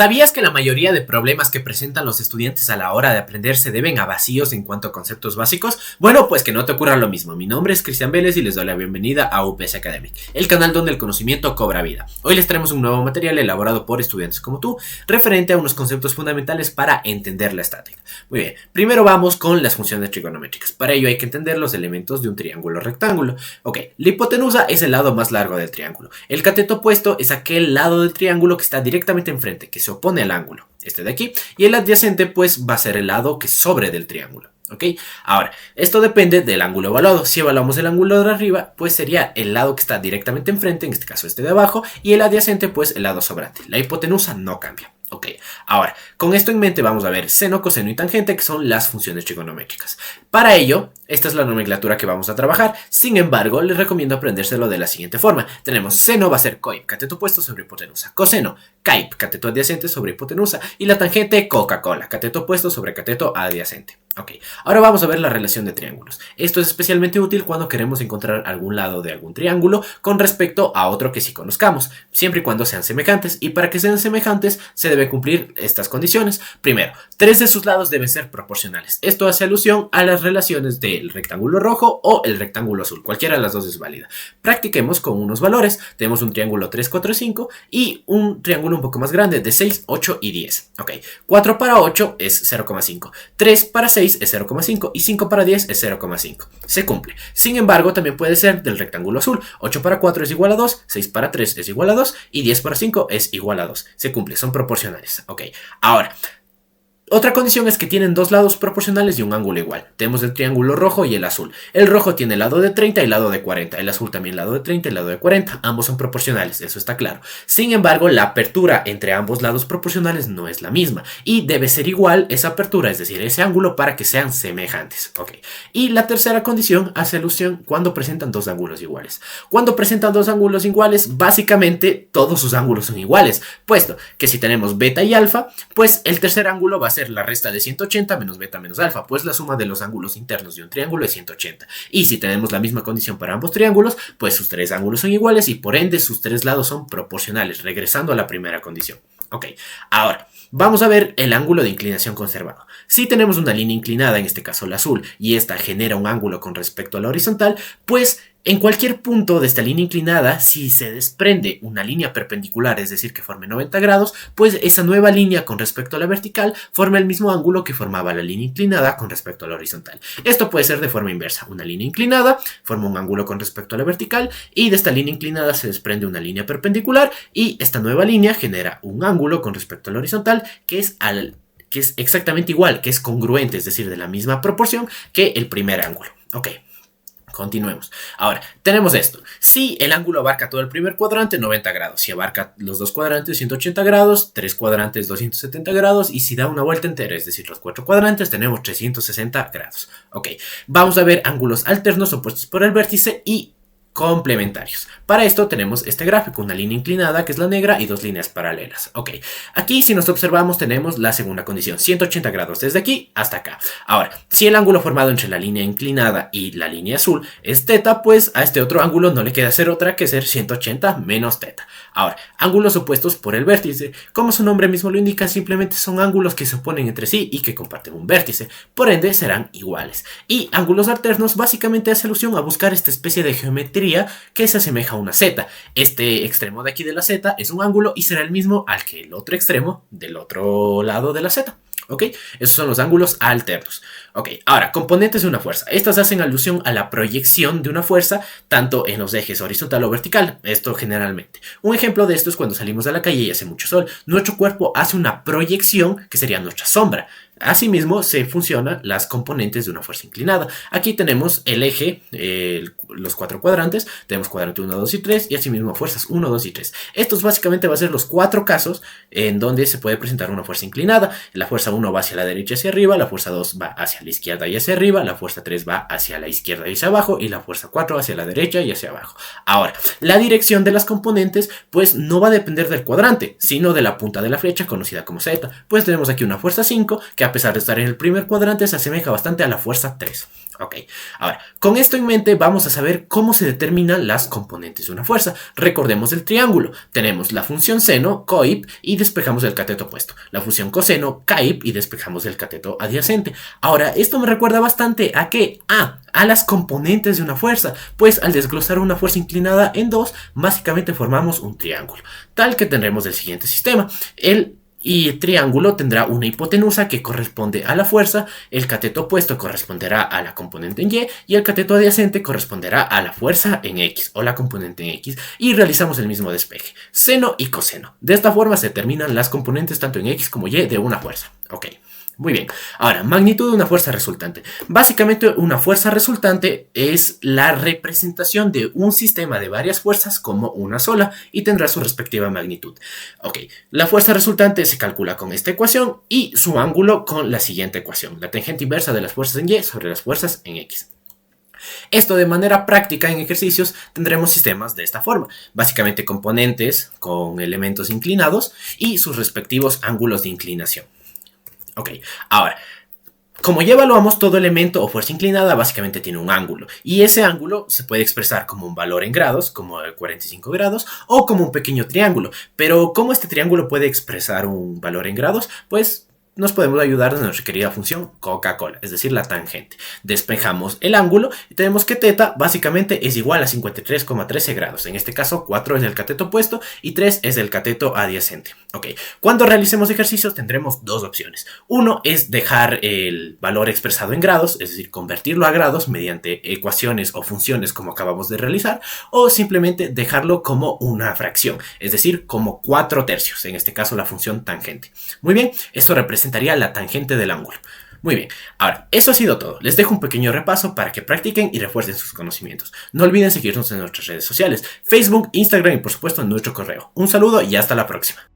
¿Sabías que la mayoría de problemas que presentan los estudiantes a la hora de aprender se deben a vacíos en cuanto a conceptos básicos? Bueno, pues que no te ocurra lo mismo. Mi nombre es Cristian Vélez y les doy la bienvenida a UPS Academic, el canal donde el conocimiento cobra vida. Hoy les traemos un nuevo material elaborado por estudiantes como tú, referente a unos conceptos fundamentales para entender la estática. Muy bien, primero vamos con las funciones trigonométricas. Para ello hay que entender los elementos de un triángulo rectángulo. Ok, la hipotenusa es el lado más largo del triángulo. El cateto opuesto es aquel lado del triángulo que está directamente enfrente, que se opone al ángulo, este de aquí, y el adyacente pues va a ser el lado que sobre del triángulo. ¿Ok? Ahora, esto depende del ángulo evaluado. Si evaluamos el ángulo de arriba, pues sería el lado que está directamente enfrente, en este caso este de abajo, y el adyacente pues el lado sobrante. La hipotenusa no cambia. Ok, ahora, con esto en mente vamos a ver seno, coseno y tangente, que son las funciones trigonométricas. Para ello, esta es la nomenclatura que vamos a trabajar. Sin embargo, les recomiendo aprendérselo de la siguiente forma. Tenemos seno va a ser coip, cateto opuesto sobre hipotenusa. Coseno, caip, cateto adyacente sobre hipotenusa. Y la tangente, Coca-Cola, cateto opuesto sobre cateto adyacente. Ok, ahora vamos a ver la relación de triángulos. Esto es especialmente útil cuando queremos encontrar algún lado de algún triángulo con respecto a otro que sí conozcamos, siempre y cuando sean semejantes. Y para que sean semejantes se debe cumplir estas condiciones. Primero, tres de sus lados deben ser proporcionales. Esto hace alusión a las relaciones del rectángulo rojo o el rectángulo azul. Cualquiera de las dos es válida. Practiquemos con unos valores. Tenemos un triángulo 3, 4, 5 y un triángulo un poco más grande de 6, 8 y 10. Ok, 4 para 8 es 0,5. 3 para 6 es 0,5 y 5 para 10 es 0,5. Se cumple. Sin embargo, también puede ser del rectángulo azul. 8 para 4 es igual a 2, 6 para 3 es igual a 2 y 10 para 5 es igual a 2. Se cumple, son proporcionales. Ok, ahora, otra condición es que tienen dos lados proporcionales y un ángulo igual. Tenemos el triángulo rojo y el azul. El rojo tiene el lado de 30 y el lado de 40. El azul también el lado de 30 y el lado de 40. Ambos son proporcionales, eso está claro. Sin embargo, la apertura entre ambos lados proporcionales no es la misma. Y debe ser igual esa apertura, es decir, ese ángulo, para que sean semejantes. Ok. Y la tercera condición hace alusión cuando presentan dos ángulos iguales. Cuando presentan dos ángulos iguales, básicamente todos sus ángulos son iguales. Puesto que si tenemos beta y alfa, pues el tercer ángulo va a ser la resta de 180 menos beta menos alfa, pues la suma de los ángulos internos de un triángulo es 180. Y si tenemos la misma condición para ambos triángulos, pues sus tres ángulos son iguales y por ende sus tres lados son proporcionales, regresando a la primera condición. Ok, ahora vamos a ver el ángulo de inclinación conservado. Si tenemos una línea inclinada, en este caso la azul, y esta genera un ángulo con respecto a la horizontal, pues en cualquier punto de esta línea inclinada, si se desprende una línea perpendicular, es decir, que forme 90 grados, pues esa nueva línea con respecto a la vertical forma el mismo ángulo que formaba la línea inclinada con respecto a la horizontal. Esto puede ser de forma inversa. Una línea inclinada forma un ángulo con respecto a la vertical y de esta línea inclinada se desprende una línea perpendicular y esta nueva línea genera un ángulo con respecto a la horizontal que es exactamente igual, que es congruente, es decir, de la misma proporción que el primer ángulo. Ok. Continuemos. Ahora, tenemos esto. Si el ángulo abarca todo el primer cuadrante, 90 grados. Si abarca los dos cuadrantes, 180 grados. Tres cuadrantes, 270 grados. Y si da una vuelta entera, es decir, los cuatro cuadrantes, tenemos 360 grados. Ok, vamos a ver ángulos alternos opuestos por el vértice y complementarios. Para esto tenemos este gráfico, una línea inclinada que es la negra y dos líneas paralelas. Ok, aquí si nos observamos tenemos la segunda condición, 180 grados desde aquí hasta acá. Ahora, si el ángulo formado entre la línea inclinada y la línea azul es teta, pues a este otro ángulo no le queda hacer otra que ser 180 menos teta. Ahora, ángulos opuestos por el vértice, como su nombre mismo lo indica, simplemente son ángulos que se oponen entre sí y que comparten un vértice, por ende serán iguales. Y ángulos alternos básicamente hace alusión a buscar esta especie de geometría que se asemeja a una Z. Este extremo de aquí de la Z es un ángulo y será el mismo al que el otro extremo del otro lado de la Z. ¿Ok? Esos son los ángulos alternos. Ok, ahora, componentes de una fuerza. Estas hacen alusión a la proyección de una fuerza tanto en los ejes horizontal o vertical. Esto generalmente. Un ejemplo de esto es cuando salimos a la calle y hace mucho sol. Nuestro cuerpo hace una proyección que sería nuestra sombra. Asimismo, se funcionan las componentes de una fuerza inclinada. Aquí tenemos el eje, los cuatro cuadrantes. Tenemos cuadrante 1, 2 y 3 y asimismo fuerzas 1, 2 y 3. Estos básicamente van a ser los cuatro casos en donde se puede presentar una fuerza inclinada. La fuerza 1 va hacia la derecha y hacia arriba, la fuerza 2 va hacia la izquierda y hacia arriba, la fuerza 3 va hacia la izquierda y hacia abajo y la fuerza 4 hacia la derecha y hacia abajo. Ahora, la dirección de las componentes pues no va a depender del cuadrante, sino de la punta de la flecha conocida como Z. Pues tenemos aquí una fuerza 5 que a pesar de estar en el primer cuadrante se asemeja bastante a la fuerza 3. Ok, ahora, con esto en mente vamos a saber cómo se determinan las componentes de una fuerza. Recordemos el triángulo. Tenemos la función seno, coip, y despejamos el cateto opuesto. La función coseno, caip, y despejamos el cateto adyacente. Ahora, esto me recuerda bastante ¿a qué? A las componentes de una fuerza. Pues al desglosar una fuerza inclinada en dos, básicamente formamos un triángulo. Tal que tendremos el siguiente sistema. El triángulo tendrá una hipotenusa que corresponde a la fuerza, el cateto opuesto corresponderá a la componente en y el cateto adyacente corresponderá a la fuerza en X o la componente en X, y realizamos el mismo despeje, seno y coseno. De esta forma se determinan las componentes tanto en X como Y de una fuerza. Ok. Muy bien, ahora, magnitud de una fuerza resultante. Básicamente una fuerza resultante es la representación de un sistema de varias fuerzas como una sola y tendrá su respectiva magnitud. Ok, la fuerza resultante se calcula con esta ecuación y su ángulo con la siguiente ecuación, la tangente inversa de las fuerzas en Y sobre las fuerzas en X. Esto de manera práctica en ejercicios tendremos sistemas de esta forma, básicamente componentes con elementos inclinados y sus respectivos ángulos de inclinación. Ok, ahora, como ya evaluamos, todo elemento o fuerza inclinada básicamente tiene un ángulo, y ese ángulo se puede expresar como un valor en grados, como 45 grados, o como un pequeño triángulo. Pero ¿cómo este triángulo puede expresar un valor en grados? Pues nos podemos ayudar de nuestra querida función Coca-Cola, es decir, la tangente. Despejamos el ángulo y tenemos que θ básicamente es igual a 53,13 grados. En este caso, 4 es el cateto opuesto y 3 es el cateto adyacente. Ok, cuando realicemos ejercicios tendremos dos opciones. Uno es dejar el valor expresado en grados, es decir, convertirlo a grados mediante ecuaciones o funciones como acabamos de realizar, o simplemente dejarlo como una fracción, es decir, como 4/3, en este caso la función tangente. Muy bien, esto representaría la tangente del ángulo. Muy bien, ahora, eso ha sido todo. Les dejo un pequeño repaso para que practiquen y refuercen sus conocimientos. No olviden seguirnos en nuestras redes sociales, Facebook, Instagram y por supuesto en nuestro correo. Un saludo y hasta la próxima.